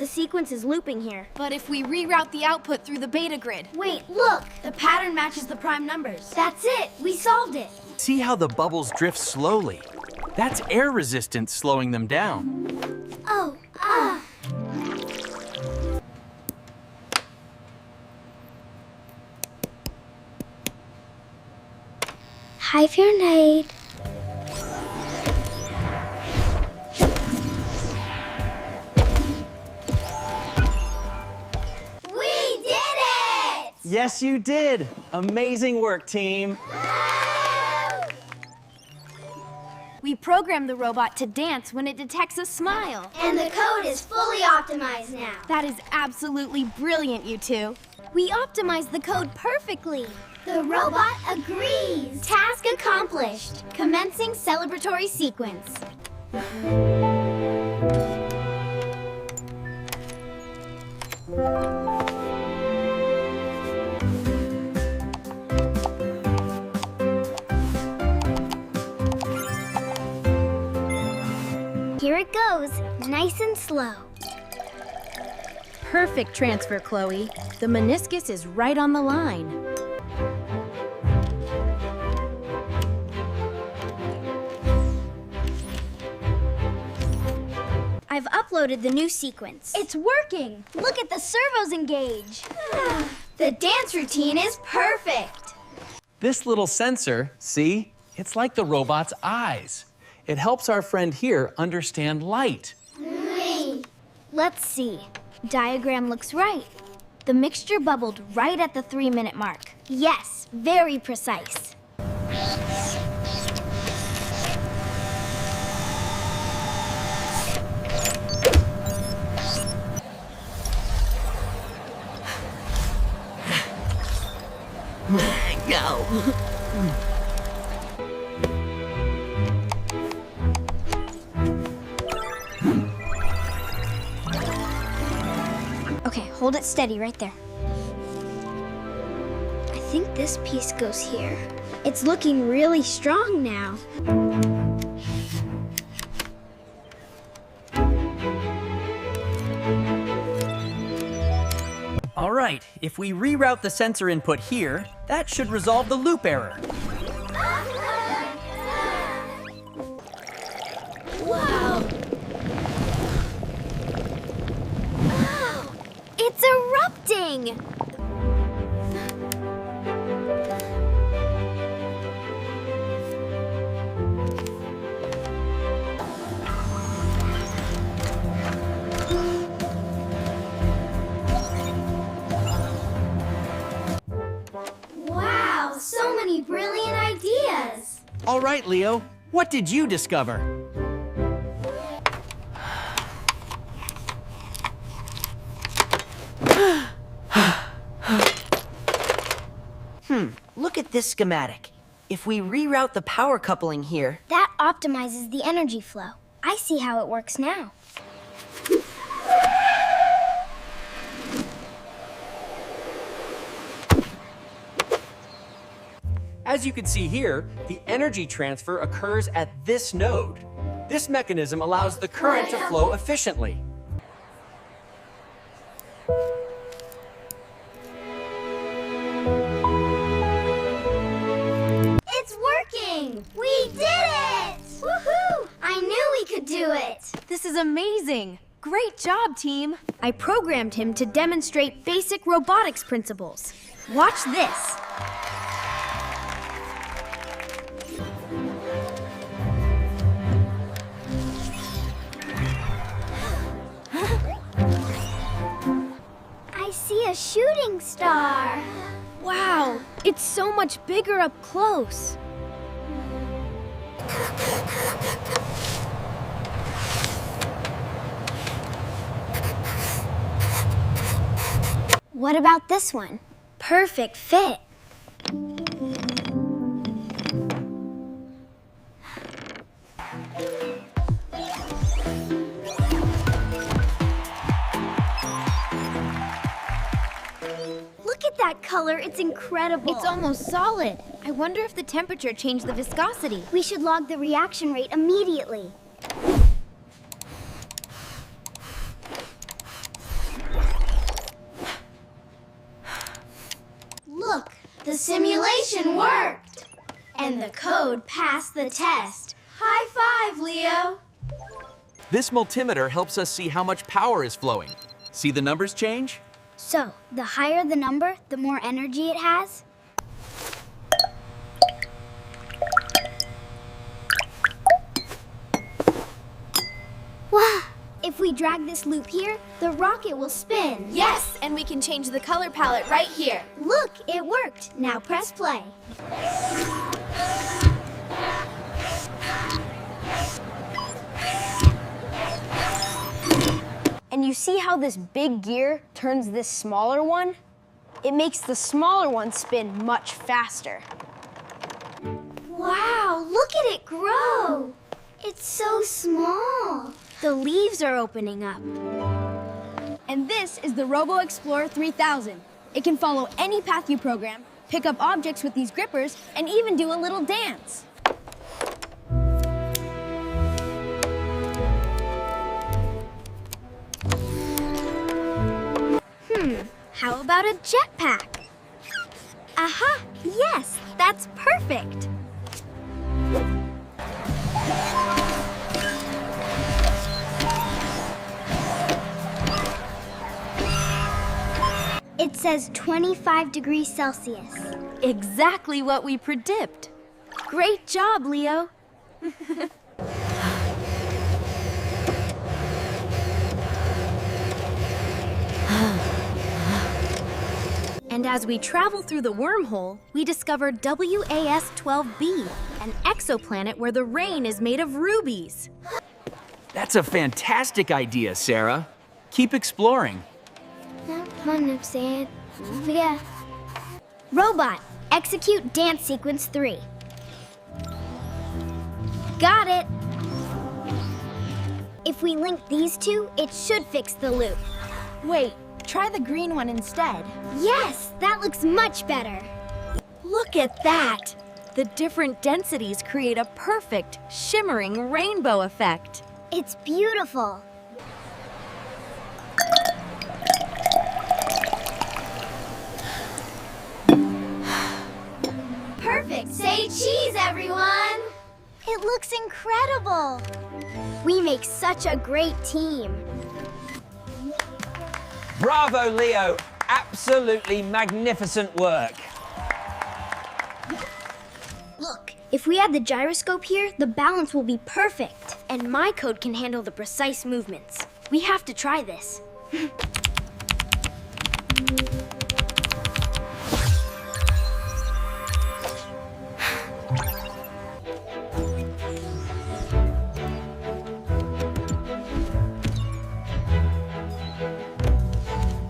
The sequence is looping here. But if we reroute the output through the beta grid... Wait, look! The pattern matches the prime numbers. That's it! We solved it! See how the bubbles drift slowly? That's air resistance slowing them down. Oh, Hi, Fahrenheit. We did it! Yes, you did. Amazing work, team. We programmed the robot to dance when it detects a smile. And the code is fully optimized now. That is absolutely brilliant, you two. We optimized the code perfectly. The robot agrees. Task accomplished. Commencing celebratory sequence. Here it goes, nice and slow. Perfect transfer, Chloe. The meniscus is right on the line. I've uploaded the new sequence. It's working! Look at the servos engage! The dance routine is perfect! This little sensor, see? It's like the robot's eyes. It helps our friend here understand light. Let's see. Diagram looks right. The mixture bubbled right at the 3-minute mark. Yes, very precise. Go. Okay, hold it steady right there. I think this piece goes here. It's looking really strong now. All right, if we reroute the sensor input here, that should resolve the loop error. Wow! Wow! It's erupting! Wow, so many brilliant ideas! All right, Leo, what did you discover? Look at this schematic. If we reroute the power coupling here... That optimizes the energy flow. I see how it works now. As you can see here, the energy transfer occurs at this node. This mechanism allows the current to flow efficiently. It's working! We did it! Woohoo! I knew we could do it! This is amazing. Great job, team. I programmed him to demonstrate basic robotics principles. Watch this. I see a shooting star. Wow, it's so much bigger up close. What about this one? Perfect fit. Look at that color, it's incredible. It's almost solid. I wonder if the temperature changed the viscosity. We should log the reaction rate immediately. The simulation worked! And the code passed the test. High five, Leo! This multimeter helps us see how much power is flowing. See the numbers change? So, the higher the number, the more energy it has? Wow! If we drag this loop here, the rocket will spin. Yes, and we can change the color palette right here. Look, it worked. Now press play. And you see how this big gear turns this smaller one? It makes the smaller one spin much faster. Wow, look at it grow. It's so small. The leaves are opening up. And this is the Robo Explorer 3000. It can follow any path you program, pick up objects with these grippers, and even do a little dance. How about a jetpack? Aha, yes, that's perfect. It says 25 degrees Celsius. Exactly what we predict. Great job, Leo. And as we travel through the wormhole, we discover WAS-12b, an exoplanet where the rain is made of rubies. That's a fantastic idea, Sarah. Keep exploring. Yeah. Robot, execute dance sequence 3. Got it. If we link these two, it should fix the loop. Wait, try the green one instead. Yes, that looks much better. Look at that! The different densities create a perfect, shimmering rainbow effect. It's beautiful. Perfect. Say cheese, everyone. It looks incredible. We make such a great team. Bravo, Leo. Absolutely magnificent work. Look, if we add the gyroscope here, the balance will be perfect. And my code can handle the precise movements. We have to try this.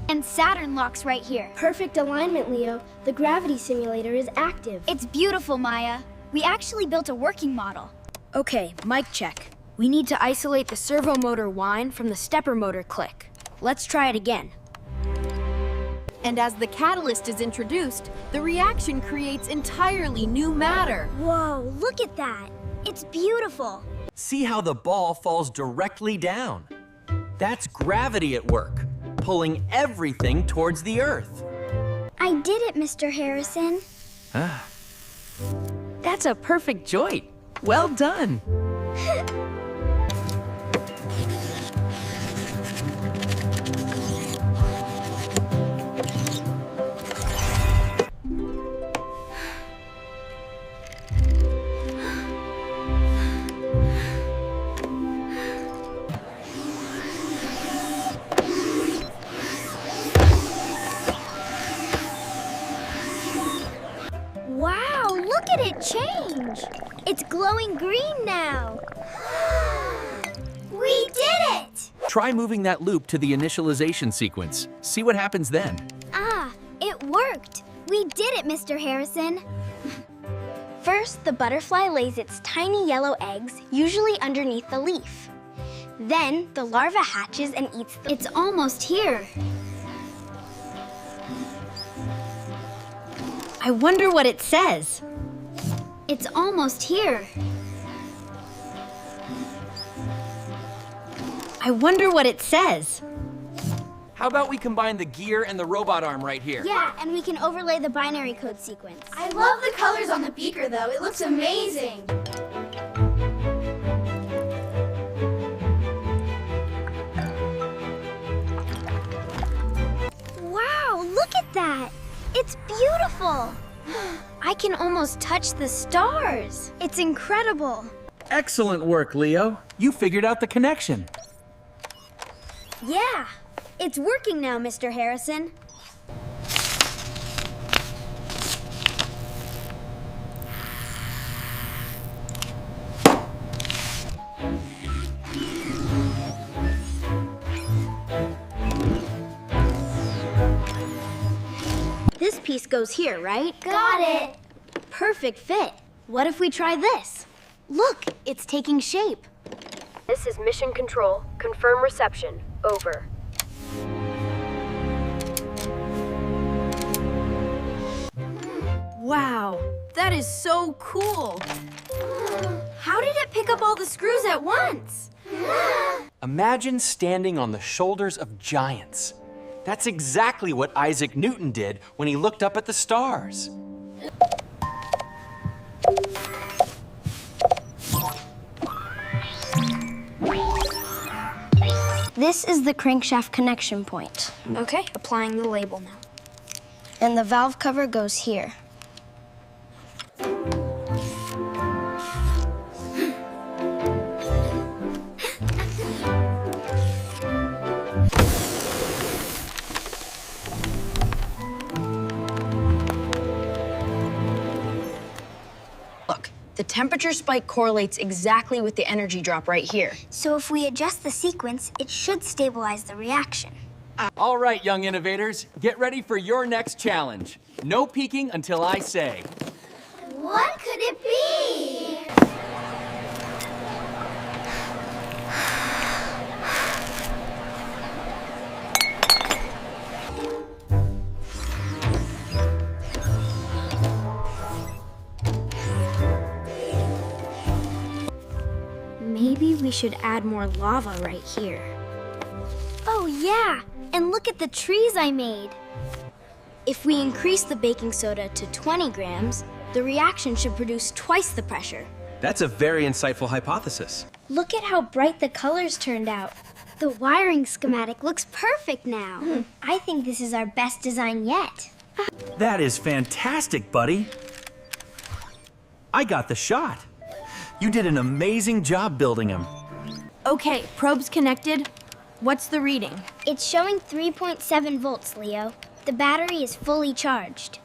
And Saturn locks right here. Perfect alignment, Leo. The gravity simulator is active. It's beautiful, Maya. We actually built a working model. Okay, mic check. We need to isolate the servo motor whine from the stepper motor click. Let's try it again. And as the catalyst is introduced, the reaction creates entirely new matter. Whoa, look at that. It's beautiful. See how the ball falls directly down. That's gravity at work, pulling everything towards the Earth. I did it, Mr. Harrison. That's a perfect joint. Well done. Wow, look at it change. It's glowing green now. We did it! Try moving that loop to the initialization sequence. See what happens then. Ah, it worked. We did it, Mr. Harrison. First, the butterfly lays its tiny yellow eggs, usually underneath the leaf. Then, the larva hatches and eats the... It's almost here. I wonder what it says. It's almost here. I wonder what it says. How about we combine the gear and the robot arm right here? Yeah, and we can overlay the binary code sequence. I love the colors on the beaker, though. It looks amazing. Wow, look at that! It's beautiful! I can almost touch the stars. It's incredible. Excellent work, Leo. You figured out the connection. Yeah, it's working now, Mr. Harrison. This piece goes here, right? Got it. Perfect fit. What if we try this? Look, it's taking shape. This is Mission Control. Confirm reception. Over. Wow, that is so cool. How did it pick up all the screws at once? Imagine standing on the shoulders of giants. That's exactly what Isaac Newton did when he looked up at the stars. This is the crankshaft connection point. Okay, applying the label now. And the valve cover goes here. Look, the temperature spike correlates exactly with the energy drop right here. So if we adjust the sequence, it should stabilize the reaction. All right, young innovators, get ready for your next challenge. No peeking until I say. What could it be? Maybe we should add more lava right here. Oh yeah, and look at the trees I made. If we increase the baking soda to 20 grams, the reaction should produce twice the pressure. That's a very insightful hypothesis. Look at how bright the colors turned out. The wiring schematic looks perfect now. I think this is our best design yet. That is fantastic, buddy. I got the shot. You did an amazing job building him. Okay, probe's connected. What's the reading? It's showing 3.7 volts, Leo. The battery is fully charged.